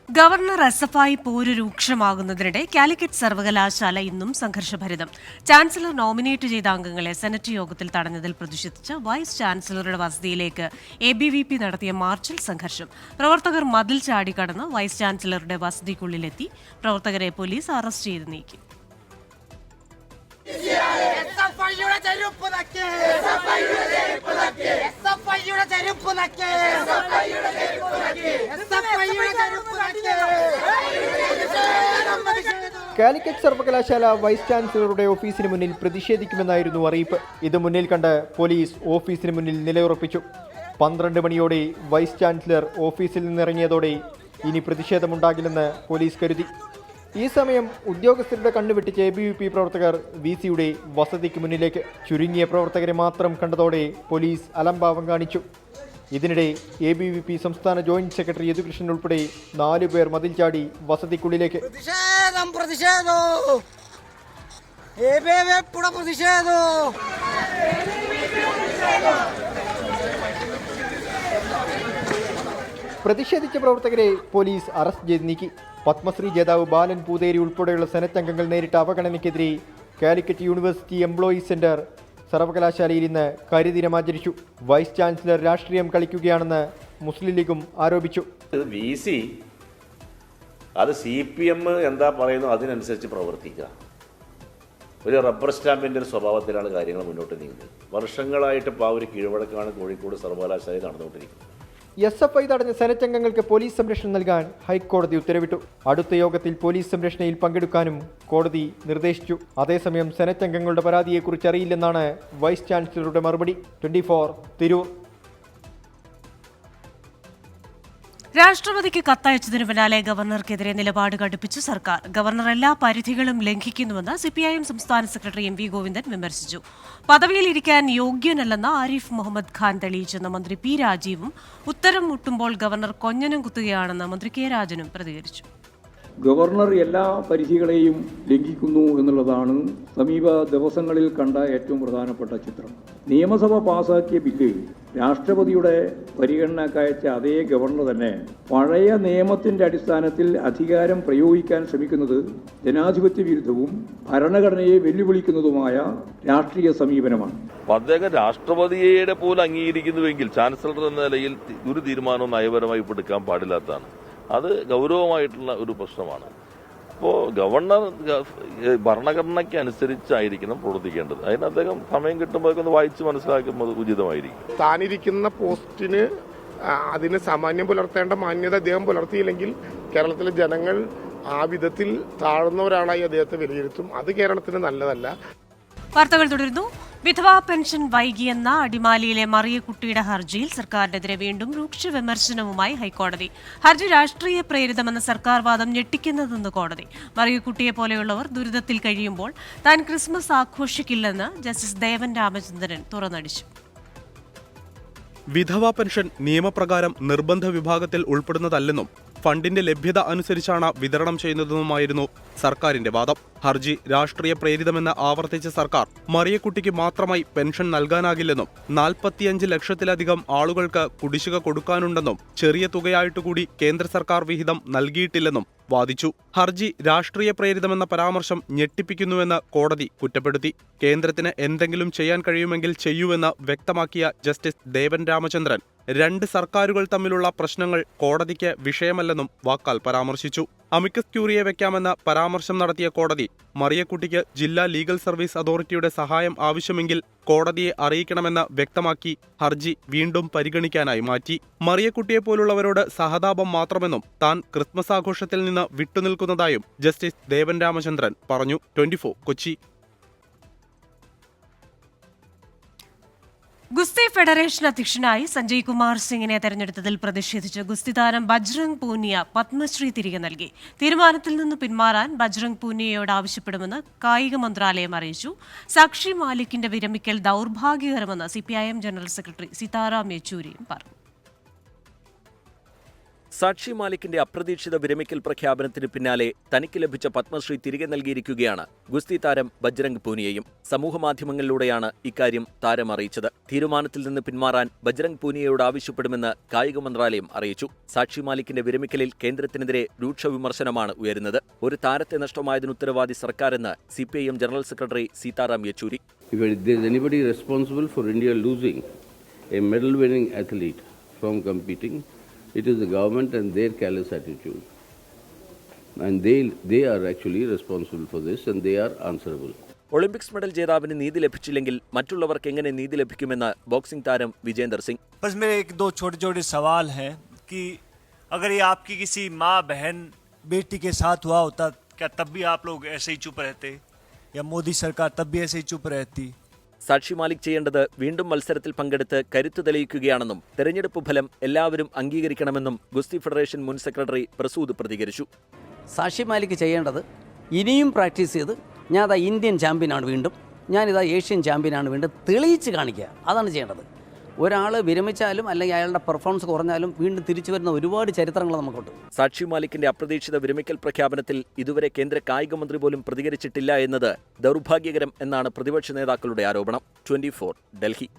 ഗവർണർ SFI പോര് രൂക്ഷമാകുന്നതിനിടെ കാലിക്കറ്റ് സർവകലാശാല ഇന്നും സംഘർഷഭരിതം. ചാൻസലർ നോമിനേറ്റ് ചെയ്ത അംഗങ്ങളെ സെനറ്റ് യോഗത്തിൽ തടഞ്ഞതിൽ പ്രതിഷേധിച്ച് വൈസ് ചാൻസലറുടെ വസതിയിലേക്ക് ABVP നടത്തിയ മാർച്ചിൽ സംഘർഷം. പ്രവർത്തകർ മതിൽ ചാടിക്കടന്ന് വൈസ് ചാൻസലറുടെ വസതിക്കുള്ളിലെത്തി. പ്രവർത്തകരെ പോലീസ് അറസ്റ്റ് ചെയ്ത് നീക്കി. കാലിക്കറ്റ് സർവകലാശാല വൈസ് ചാൻസലറുടെ ഓഫീസിന് മുന്നിൽ പ്രതിഷേധിക്കുമെന്നായിരുന്നു അറിയിപ്പ്. ഇത് മുന്നിൽ കണ്ട് പോലീസ് ഓഫീസിന് മുന്നിൽ നിലയുറപ്പിച്ചു. 12 മണിയോടെ വൈസ് ചാൻസലർ ഓഫീസിൽ നിന്നിറങ്ങിയതോടെ ഇനി പ്രതിഷേധമുണ്ടാകില്ലെന്ന് പോലീസ് കരുതി. ഈ സമയം ഉദ്യോഗസ്ഥരുടെ കണ്ണുവെട്ടിച്ച് ABVP പ്രവർത്തകർ VC-യുടെ വസതിക്ക് മുന്നിലേക്ക്. ചുരുങ്ങിയ പ്രവർത്തകരെ മാത്രം കണ്ടതോടെ പോലീസ് അലംഭാവം കാണിച്ചു. ഇതിനിടെ ABVP സംസ്ഥാന ജോയിന്റ് സെക്രട്ടറി യദുകൃഷ്ണൻ ഉൾപ്പെടെ 4 പേർ മതിൽ ചാടി വസതിക്കുള്ളിലേക്ക്. പ്രതിഷേധിച്ച പ്രവർത്തകരെ പോലീസ് അറസ്റ്റ് ചെയ്ത് നീക്കി. പത്മശ്രീ ജേതാവ് ബാലൻ പൂതേരി ഉൾപ്പെടെയുള്ള സെനറ്റ് അംഗങ്ങൾ നേരിട്ട അവഗണനയ്ക്കെതിരെ കാലിക്കറ്റ് യൂണിവേഴ്സിറ്റി എംപ്ലോയീസ് സെന്റർ സർവകലാശാലയിൽ ഇന്ന് കരിദിനം ആചരിച്ചു. വൈസ് ചാൻസലർ രാഷ്ട്രീയം കളിക്കുകയാണെന്ന് മുസ്ലിം ലീഗും ആരോപിച്ചു. VC അത് CPM എന്താ പറയുന്നു അതിനനുസരിച്ച് പ്രവർത്തിക്കുക. ഒരു റബ്ബർ സ്റ്റാമ്പിൻ്റെ ഒരു സ്വഭാവത്തിലാണ് കാര്യങ്ങൾ മുന്നോട്ട് നീങ്ങുന്നത്. വർഷങ്ങളായിട്ട് ഇപ്പോൾ ആ ഒരു കീഴ്വഴക്കാണ് കോഴിക്കോട് സർവകലാശാലയിൽ നടന്നുകൊണ്ടിരിക്കുന്നത്. SFI തടഞ്ഞ സെനറ്റ് അംഗങ്ങൾക്ക് പോലീസ് സംരക്ഷണം നൽകാൻ ഹൈക്കോടതി ഉത്തരവിട്ടു. അടുത്ത യോഗത്തിൽ പോലീസ് സംരക്ഷണയിൽ പങ്കെടുക്കാനും കോടതി നിർദ്ദേശിച്ചു. അതേസമയം സെനറ്റ് അംഗങ്ങളുടെ പരാതിയെക്കുറിച്ച് അറിയില്ലെന്നാണ് വൈസ് ചാൻസലറുടെ മറുപടി. 24 തിരൂർ. രാഷ്ട്രപതിക്ക് കത്തയച്ചതിനു പിന്നാലെ ഗവർണർക്കെതിരെ നിലപാട് കടുപ്പിച്ചു സർക്കാർ. ഗവർണർ എല്ലാ പരിധികളും ലംഘിക്കുന്നുവെന്ന് CPIM സംസ്ഥാന സെക്രട്ടറി MV ഗോവിന്ദൻ വിമർശിച്ചു. പദവിയിലിരിക്കാൻ യോഗ്യനല്ലെന്ന് ആരിഫ് മുഹമ്മദ് ഖാൻ തെളിയിച്ചെന്ന മന്ത്രി P രാജീവും ഉത്തരം മുട്ടുമ്പോൾ ഗവർണർ കൊഞ്ഞനം കുത്തുകയാണെന്ന് മന്ത്രി K രാജനും പ്രതികരിച്ചു. ഗവർണർ എല്ലാ പരിധികളെയും ലംഘിക്കുന്നു എന്നുള്ളതാണ് സമീപ ദിവസങ്ങളിൽ കണ്ട ഏറ്റവും പ്രധാനപ്പെട്ട ചിത്രം. നിയമസഭ പാസാക്കിയ ബില്ല് രാഷ്ട്രപതിയുടെ പരിഗണനക്കയച്ച അതേ ഗവർണർ തന്നെ പഴയ നിയമത്തിന്റെ അടിസ്ഥാനത്തിൽ അധികാരം പ്രയോഗിക്കാൻ ശ്രമിക്കുന്നത് ജനാധിപത്യ വിരുദ്ധവും ഭരണഘടനയെ വെല്ലുവിളിക്കുന്നതുമായ രാഷ്ട്രീയ സമീപനമാണ്. അദ്ദേഹം രാഷ്ട്രപതിയുടെ പോലും അംഗീകരിക്കുന്നുവെങ്കിൽ ചാൻസലർ എന്ന നിലയിൽ ഒരു തീരുമാനവും നയപരമായി എടുക്കാൻ പാടില്ലാത്തതാണ്. അത് ഗൗരവമായിട്ടുള്ള ഒരു പ്രശ്നമാണ്. അപ്പോൾ ഗവർണർ ഭരണഘടനയ്ക്ക് അനുസരിച്ചായിരിക്കണം പ്രവർത്തിക്കേണ്ടത്. അതിന് അദ്ദേഹം സമയം കിട്ടുമ്പോഴൊക്കെ ഒന്ന് വായിച്ച് മനസ്സിലാക്കുന്നത് ഉചിതമായിരിക്കും. താനിരിക്കുന്ന പോസ്റ്റിന് അതിന് സാമാന്യം പുലർത്തേണ്ട മാന്യത അദ്ദേഹം പുലർത്തിയില്ലെങ്കിൽ കേരളത്തിലെ ജനങ്ങൾ ആ വിധത്തിൽ താഴ്ന്നവരാണായി അദ്ദേഹത്തെ വിലയിരുത്തും. അത് കേരളത്തിന് നല്ലതല്ല. വാർത്തകൾ തുടരുന്നു. വിധവാ പെൻഷൻ വൈകിയെന്ന അടിമാലിയിലെ മറിയക്കുട്ടിയുടെ ഹർജിയിൽ സർക്കാരിനെതിരെ വീണ്ടും രൂക്ഷ വിമർശനവുമായി ഹൈക്കോടതി. ഹർജി രാഷ്ട്രീയ പ്രേരിതമെന്ന സർക്കാർ വാദം ഞെട്ടിക്കുന്നതെന്ന് കോടതി. മറിയക്കുട്ടിയെ പോലെയുള്ളവർ ദുരിതത്തിൽ കഴിയുമ്പോൾ താൻ Christmas ആഘോഷിക്കില്ലെന്ന് justice Devan Ramachandran തുറന്നടിച്ചു. വിധവാ pension നിയമപ്രകാരം നിർബന്ധ വിഭാഗത്തിൽ ഉൾപ്പെടുന്നതല്ലെന്നും ഫണ്ടിന്റെ ലഭ്യത അനുസരിച്ചാണ് വിതരണം ചെയ്യുന്നതെന്നുമായിരുന്നു സർക്കാരിന്റെ വാദം. ഹർജി രാഷ്ട്രീയ പ്രേരിതമെന്ന് ആവർത്തിച്ച സർക്കാർ മറിയക്കുട്ടിക്ക് മാത്രമായി പെൻഷൻ നൽകാനാകില്ലെന്നും 45 ലക്ഷത്തിലധികം ആളുകൾക്ക് കുടിശ്ശിക കൊടുക്കാനുണ്ടെന്നും ചെറിയ തുകയായിട്ടുകൂടി കേന്ദ്ര സർക്കാർ വിഹിതം നൽകിയിട്ടില്ലെന്നും വാദിച്ചു. ഹർജി രാഷ്ട്രീയ പ്രേരിതമെന്ന പരാമർശം ഞെട്ടിപ്പിക്കുന്നുവെന്ന് കോടതി കുറ്റപ്പെടുത്തി. കേന്ദ്രത്തിന് എന്തെങ്കിലും ചെയ്യാൻ കഴിയുമെങ്കിൽ ചെയ്യൂവെന്ന് വ്യക്തമാക്കിയ ജസ്റ്റിസ് ദേവൻ രാമചന്ദ്രൻ 2 സർക്കാരുകൾ തമ്മിലുള്ള പ്രശ്നങ്ങൾ കോടതിക്ക് വിഷയമല്ലെന്നും വാക്കാൽ പരാമർശിച്ചു. അമിക്കസ് ക്യൂറിയെ വെക്കാമെന്ന പരാമർശം നടത്തിയ കോടതി മറിയക്കുട്ടിക്ക് ജില്ലാ ലീഗൽ സർവീസ് അതോറിറ്റിയുടെ സഹായം ആവശ്യമെങ്കിൽ കോടതിയെ അറിയിക്കണമെന്ന് വ്യക്തമാക്കി ഹർജി വീണ്ടും പരിഗണിക്കാനായി മാറ്റി. മറിയക്കുട്ടിയെപ്പോലുള്ളവരോട് സഹതാപം മാത്രമെന്നും താൻ ക്രിസ്മസ് ആഘോഷത്തിൽ നിന്ന് വിട്ടുനിൽക്കുന്നതായും ജസ്റ്റിസ് ദേവൻ രാമചന്ദ്രൻ പറഞ്ഞു. 24 കൊച്ചി. ഗുസ്തി ഫെഡറേഷൻ അധ്യക്ഷനായി സഞ്ജയ് കുമാർ സിംഗിനെ തെരഞ്ഞെടുത്തതിൽ പ്രതിഷേധിച്ച് ഗുസ്തി താരം ബജ്രംഗ് പൂനിയ പത്മശ്രീ തിരികെ നൽകി. തീരുമാനത്തിൽ നിന്ന് പിന്മാറാൻ ബജ്രംഗ് പൂനിയയോട് ആവശ്യപ്പെടുമെന്ന് കായിക മന്ത്രാലയം അറിയിച്ചു. സാക്ഷി മാലിക്കിന്റെ വിരമിക്കൽ ദൗർഭാഗ്യകരമെന്ന് CPIM ജനറൽ സെക്രട്ടറി സീതാറാം യെച്ചൂരിയും പറഞ്ഞു. സാക്ഷി മാലിക്കിന്റെ അപ്രതീക്ഷിത വിരമിക്കൽ പ്രഖ്യാപനത്തിന് പിന്നാലെ തനിക്ക് ലഭിച്ച പത്മശ്രീ തിരികെ നൽകിയിരിക്കുകയാണ് ഗുസ്തി താരം ബജ്രംഗ് പൂനിയയും. സമൂഹമാധ്യമങ്ങളിലൂടെയാണ് ഇക്കാര്യം താരം അറിയിച്ചത്. തീരുമാനത്തിൽ നിന്ന് പിന്മാറാൻ ബജ്രംഗ് പൂനിയയോട് ആവശ്യപ്പെടുമെന്ന് കായിക മന്ത്രാലയം അറിയിച്ചു. സാക്ഷി മാലിക്കിന്റെ വിരമിക്കലിൽ കേന്ദ്രത്തിനെതിരെ രൂക്ഷ വിമർശനമാണ് ഉയരുന്നത്. ഒരു താരത്തെ നഷ്ടമായതിന് ഉത്തരവാദി സർക്കാരെന്ന് CPIM general secretary Sitaram Yechury. It is the government and their careless attitude. And they are actually responsible for this and they are answerable. Olympics medal ജേതാവിന് നീതി ലഭിച്ചില്ലെങ്കിൽ മറ്റുള്ളവർക്ക് എങ്ങനെ നീതി ലഭിക്കുമെന്ന് ബോക്സിംഗ് താരം വിജേന്ദർ സിംഗ്. बस मेरे एक दो छोटे छोटे सवाल हैं कि अगर ये आपकी किसी माँ बहन बेटी के साथ हुआ होता क्या तब भी आप लोग ऐसे ही चुप रहते या मोदी सरकार तब भी ऐसे ही चुप रहती? സാക്ഷി മാലിക് ചെയ്യേണ്ടത് വീണ്ടും മത്സരത്തിൽ പങ്കെടുത്ത് കരുത്തു തെളിയിക്കുകയാണെന്നും തെരഞ്ഞെടുപ്പ് ഫലം എല്ലാവരും അംഗീകരിക്കണമെന്നും ഗുസ്തി ഫെഡറേഷൻ മുൻ സെക്രട്ടറി പ്രസൂദ് പ്രതികരിച്ചു. സാക്ഷി മാലിക് ചെയ്യേണ്ടത് ഇനിയും പ്രാക്ടീസ് ചെയ്ത് ഞാനിതാ ഇന്ത്യൻ ചാമ്പ്യനാണ് വീണ്ടും, ഞാനിതാ ഏഷ്യൻ ചാമ്പ്യനാണ് വീണ്ടും തെളിയിച്ച് കാണിക്കുക. അതാണ് ചെയ്യേണ്ടത്. ഒരാൾ വിരമിച്ചാലും അല്ലെങ്കിൽ അയാളുടെ പെർഫോമൻസ് കുറഞ്ഞാലും വീണ്ടും തിരിച്ചു വരുന്ന ഒരുപാട് ചരിത്രങ്ങൾ നമുക്കുണ്ട്. സാക്ഷി മാലിക്കിന്റെ അപ്രതീക്ഷിത വിരമിക്കൽ പ്രഖ്യാപനത്തിൽ ഇതുവരെ കേന്ദ്ര കായിക മന്ത്രി പോലും പ്രതികരിച്ചിട്ടില്ല എന്നത് ദൗർഭാഗ്യകരം എന്നാണ് പ്രതിപക്ഷ നേതാക്കളുടെ ആരോപണം. 24 ഡൽഹി.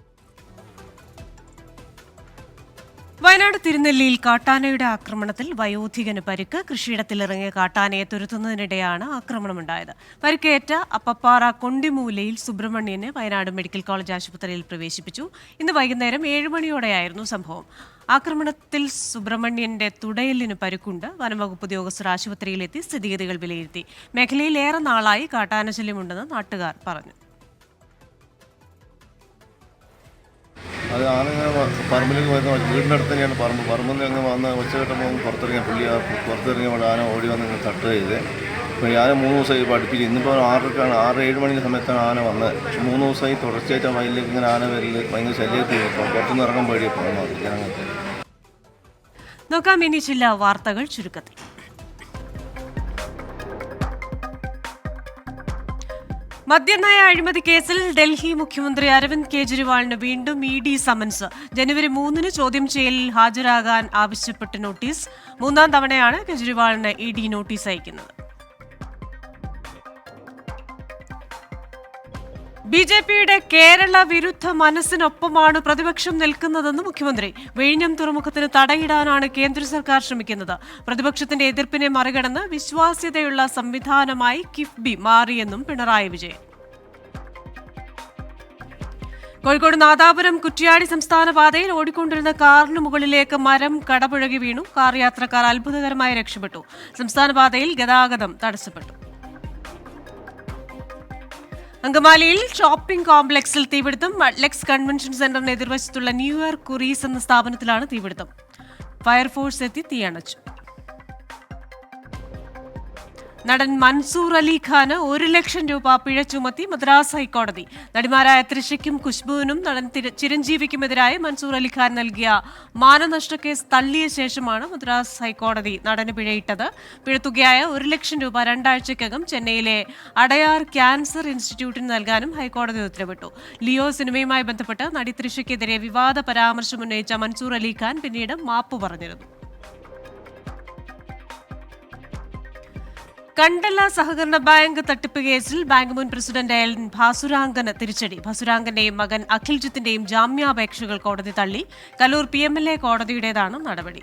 വയനാട് തിരുനെല്ലിയിൽ കാട്ടാനയുടെ ആക്രമണത്തിൽ വയോധികന് പരിക്ക്. കൃഷിയിടത്തിലിറങ്ങിയ കാട്ടാനയെ തുരത്തുന്നതിനിടെയാണ് ആക്രമണമുണ്ടായത്. പരിക്കേറ്റ അപ്പപ്പാറ കൊണ്ടിമൂലയിൽ സുബ്രഹ്മണ്യനെ വയനാട് മെഡിക്കൽ കോളേജ് ആശുപത്രിയിൽ പ്രവേശിപ്പിച്ചു. ഇന്ന് വൈകുന്നേരം 7 മണിയോടെയായിരുന്നു സംഭവം. ആക്രമണത്തിൽ സുബ്രഹ്മണ്യന്റെ തുടയലിന് പരിക്കുണ്ട്. വനംവകുപ്പ് ഉദ്യോഗസ്ഥർ ആശുപത്രിയിലെത്തി സ്ഥിതിഗതികൾ വിലയിരുത്തി. മേഖലയിൽ ഏറെ നാളായി കാട്ടാനശല്യമുണ്ടെന്ന് നാട്ടുകാർ പറഞ്ഞു. അത് ആണിങ്ങനെ പറമ്പിലേക്ക് വരുന്ന വീടിൻ്റെ അടുത്ത് തന്നെയാണ് പറമ്പിൽ നിന്ന് അങ്ങ് വന്ന് ഒച്ചകെട്ടപ്പോൾ പുറത്തിറങ്ങിയ പുള്ളി പുറത്തിറങ്ങിയപ്പോൾ ആന ഓടി വന്ന് ഇങ്ങനെ തട്ട് ചെയ്ത്. ഇപ്പോൾ ആന 3 ദിവസമായി പഠിപ്പിച്ച് ഇന്നിപ്പോൾ 6-7 മണിൻ്റെ സമയത്താണ് ആന വന്നത്. 3 ദിവസമായി തുടർച്ചയായിട്ട് ആ വയലിലേക്ക് ഇങ്ങനെ ആന വരൽ ഭയങ്കര ശല്യത്തിൽ പുറത്തുനിന്ന് ഇറങ്ങാൻ പേടിയപ്പോൾ ജനങ്ങൾക്ക്. നോക്കാം ഇനി ചില വാർത്തകൾ ചുരുക്കത്തിൽ. മദ്യനയ അഴിമതി കേസിൽ ഡൽഹി മുഖ്യമന്ത്രി അരവിന്ദ് കെജ്രിവാളിന് വീണ്ടും ED സമൻസ്. ജനുവരി 3 ചോദ്യം ചെയ്യലിൽ ഹാജരാകാൻ ആവശ്യപ്പെട്ട് നോട്ടീസ്. 3ാം തവണയാണ് കെജ്രിവാളിന് ED നോട്ടീസ് അയക്കുന്നത്. BJPയുടെ കേരള വിരുദ്ധ മനസ്സിനൊപ്പമാണ് പ്രതിപക്ഷം നിൽക്കുന്നതെന്ന് മുഖ്യമന്ത്രി. വിഴിഞ്ഞം തുറമുഖത്തിന് തടയിടാനാണ് കേന്ദ്ര സർക്കാർ ശ്രമിക്കുന്നത്. പ്രതിപക്ഷത്തിന്റെ എതിർപ്പിനെ മറികടന്ന് വിശ്വാസ്യതയുള്ള സംവിധാനമായി കിഫ്ബി മാറിയെന്നും പിണറായി വിജയൻ. കോഴിക്കോട് നാദാപുരം കുറ്റ്യാടി സംസ്ഥാന പാതയിൽ ഓടിക്കൊണ്ടിരുന്ന കാറിന് മുകളിലേക്ക് മരം കടപുഴകി വീണു. കാർ യാത്രക്കാർ അത്ഭുതകരമായി രക്ഷപ്പെട്ടു. സംസ്ഥാന പാതയിൽ ഗതാഗതം തടസ്സപ്പെട്ടു. അങ്കമാലിയിൽ ഷോപ്പിംഗ് കോംപ്ലക്സിൽ തീപിടുത്തം. മഡ്ലെക്സ് കൺവെൻഷൻ സെന്ററിന് എതിർവശത്തുള്ള ന്യൂ ഇയർ കുറീസ് എന്ന സ്ഥാപനത്തിലാണ് തീപിടുത്തം. ഫയർഫോഴ്സ് എത്തി തീയണച്ചു. നടൻ മൻസൂർ അലിഖാന് 1 ലക്ഷം രൂപ പിഴ ചുമത്തി മദ്രാസ് ഹൈക്കോടതി. നടിമാരായ തൃഷയ്ക്കും ഖുശ്ബുവിനും നടൻ ചിരഞ്ജീവിക്കുമെതിരായ മൻസൂർ അലിഖാൻ നൽകിയ മാനനഷ്ട കേസ് തള്ളിയ ശേഷമാണ് മദ്രാസ് ഹൈക്കോടതി നടന് പിഴയിട്ടത്. പിഴത്തുകയായ 1 ലക്ഷം രൂപ 2 ആഴ്ചയ്ക്കകം ചെന്നൈയിലെ അടയാർ ക്യാൻസർ ഇൻസ്റ്റിറ്റ്യൂട്ടിന് നൽകാനും ഹൈക്കോടതി ഉത്തരവിട്ടു. ലിയോ സിനിമയുമായി ബന്ധപ്പെട്ട് നടി തൃഷയ്ക്കെതിരെ വിവാദ പരാമർശം ഉന്നയിച്ച മൻസൂർ അലിഖാൻ പിന്നീട് മാപ്പ് പറഞ്ഞിരുന്നു. കണ്ടല സഹകരണ ബാങ്ക് തട്ടിപ്പ് കേസിൽ ബാങ്ക് മുൻ പ്രസിഡന്റ് എൻ ഭാസുരാംഗന് തിരിച്ചടി. ഭാസുരാംഗന്റെയും മകൻ അഖിൽജിത്തിന്റെയും ജാമ്യാപേക്ഷകൾ കോടതി തള്ളി. കലൂർ PMLA കോടതിയുടേതാണ് നടപടി.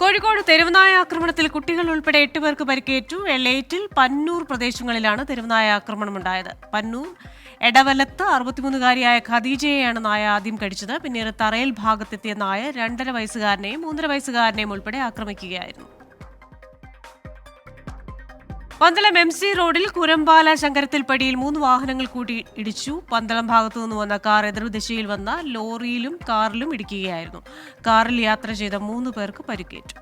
കോഴിക്കോട് തെരുവുനായ ആക്രമണത്തിൽ കുട്ടികൾ ഉൾപ്പെടെ 8 പേർക്ക് പരിക്കേറ്റു. എളേറ്റിൽ പന്നൂർ പ്രദേശങ്ങളിലാണ് തെരുവുനായ ആക്രമണമുണ്ടായത്. പന്നൂർ എടവലത്ത് 63-കാരിയായ ഖദീജയെയാണ് നായ ആദ്യം കടിച്ചത്. പിന്നീട് തറയിൽ ഭാഗത്തെത്തിയ നായ 2.5 വയസ്സുകാരനെയും 3.5 വയസ്സുകാരനെയും ഉൾപ്പെടെ ആക്രമിക്കുകയായിരുന്നു. പന്തളം MC റോഡിൽ കുരമ്പാല ശങ്കരത്തിൽപ്പടിയിൽ 3 വാഹനങ്ങൾ കൂടി ഇടിച്ചു. പന്തളം ഭാഗത്തുനിന്ന് വന്ന കാർ എതിർദിശയിൽ വന്ന ലോറിയിലും കാറിലും ഇടിക്കുകയായിരുന്നു. കാറിൽ യാത്ര ചെയ്ത 3 പേർക്ക് പരിക്കേറ്റു.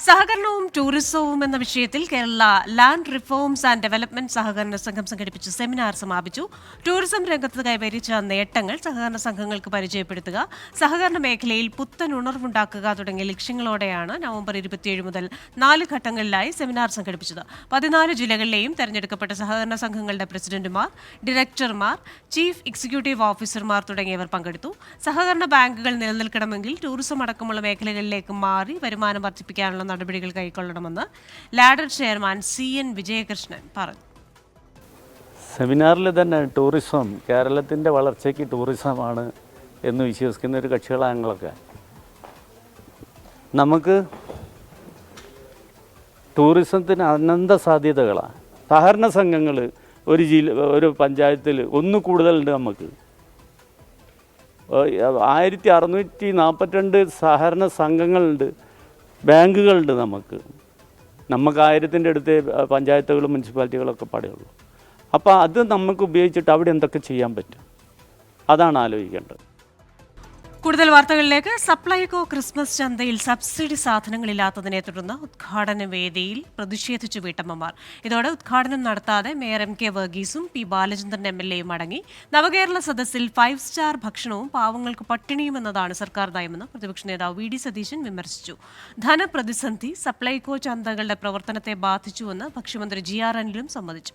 സഹകരണവും ടൂറിസവും എന്ന വിഷയത്തിൽ Kerala land reforms and development സഹകരണ സംഘം സംഘടിപ്പിച്ച സെമിനാർ സമാപിച്ചു. ടൂറിസം രംഗത്ത് കൈവരിച്ച നേട്ടങ്ങൾ സഹകരണ സംഘങ്ങൾക്ക് പരിചയപ്പെടുത്തുക, സഹകരണ മേഖലയിൽ പുത്തൻ ഉണർവുണ്ടാക്കുക തുടങ്ങിയ ലക്ഷ്യങ്ങളോടെയാണ് നവംബർ 27 മുതൽ 4 ഘട്ടങ്ങളിലായി സെമിനാർ സംഘടിപ്പിച്ചത്. 14 ജില്ലകളിലെയും തെരഞ്ഞെടുക്കപ്പെട്ട സഹകരണ സംഘങ്ങളുടെ പ്രസിഡന്റുമാർ, ഡയറക്ടർമാർ, ചീഫ് എക്സിക്യൂട്ടീവ് ഓഫീസർമാർ തുടങ്ങിയവർ പങ്കെടുത്തു. സഹകരണ ബാങ്കുകൾ നിലനിൽക്കണമെങ്കിൽ ടൂറിസം അടക്കമുള്ള മേഖലകളിലേക്ക് മാറി വരുമാനം വർദ്ധിപ്പിക്കാനുള്ള നടപടികൾ കൈക്കൊള്ളണമെന്ന് ലാഡർ ചെയർമാൻ CN വിജയകൃഷ്ണൻ പറഞ്ഞു. സെമിനാറിൽ തന്നെ ടൂറിസം, കേരളത്തിൻ്റെ വളർച്ചയ്ക്ക് ടൂറിസമാണ് എന്ന് വിശ്വസിക്കുന്ന ഒരു കക്ഷികളാണ് ഞങ്ങളൊക്കെ. നമുക്ക് ടൂറിസത്തിന് അനന്ത സാധ്യതകളാണ്. സഹകരണ സംഘങ്ങൾ ഒരു പഞ്ചായത്തിൽ ഒന്ന് കൂടുതലുണ്ട്. നമുക്ക് 1642 സഹകരണ സംഘങ്ങളുണ്ട്, ബാങ്കുകളുണ്ട്. നമുക്ക് 1000-ൻ്റെ അടുത്ത് പഞ്ചായത്തുകളും മുനിസിപ്പാലിറ്റികളൊക്കെ പാടുള്ളൂ. അപ്പോൾ അത് നമുക്ക് ഉപയോഗിച്ചിട്ട് അവിടെ എന്തൊക്കെ ചെയ്യാൻ പറ്റും, അതാണ് ആലോചിക്കേണ്ടത്. കൂടുതൽ വാർത്തകളിലേക്ക്. സപ്ലൈകോ ക്രിസ്മസ് ചന്തയിൽ സബ്സിഡി സാധനങ്ങളില്ലാത്തതിനെ തുടർന്ന് ഉദ്ഘാടന വേദിയിൽ പ്രതിഷേധിച്ചു വീട്ടമ്മമാർ. ഇതോടെ ഉദ്ഘാടനം നടത്താതെ mayor MK വർഗീസും P Balachandran MLA മടങ്ങി. നവകേരള സദസ്സിൽ 5 സ്റ്റാർ ഭക്ഷണവും പാവങ്ങൾക്ക് പട്ടിണിയും എന്നതാണ് സർക്കാർ നയമെന്ന് പ്രതിപക്ഷ നേതാവ് VD സതീശൻ വിമർശിച്ചു. ധനപ്രതിസന്ധി സപ്ലൈകോ ചന്തകളുടെ പ്രവർത്തനത്തെ ബാധിച്ചുവെന്ന് ഭക്ഷ്യമന്ത്രി GR അനിലും സമ്മതിച്ചു.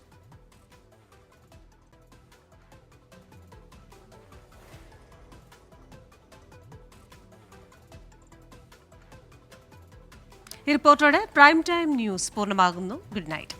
ഈ റിപ്പോർട്ടോടെ പ്രൈം ടൈം ന്യൂസ് പൂർണ്ണമാകുന്നു. Good night.